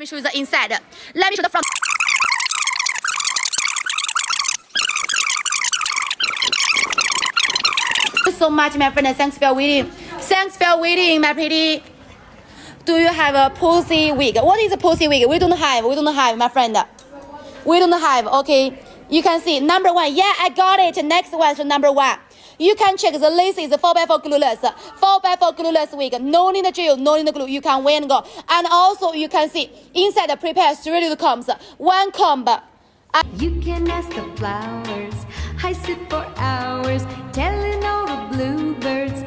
me show you the inside. Let me show the front. Thank you so much, my friend. Thanks for waiting. Thanks for waiting, my pretty. Do you have a pussy wig? What is a pussy wig? We don't have, my friend. We don't have, okay. You can see number one. Yeah, I got it. Next one is number one. You can check the lace is 4x4 glueless. 4x4 glueless wig. No need drill, no need glue. You can wear and go. And also you can see inside the prepare 3 little combs. One comb. You can ask the flowers. I sit for hours telling all the bluebirds.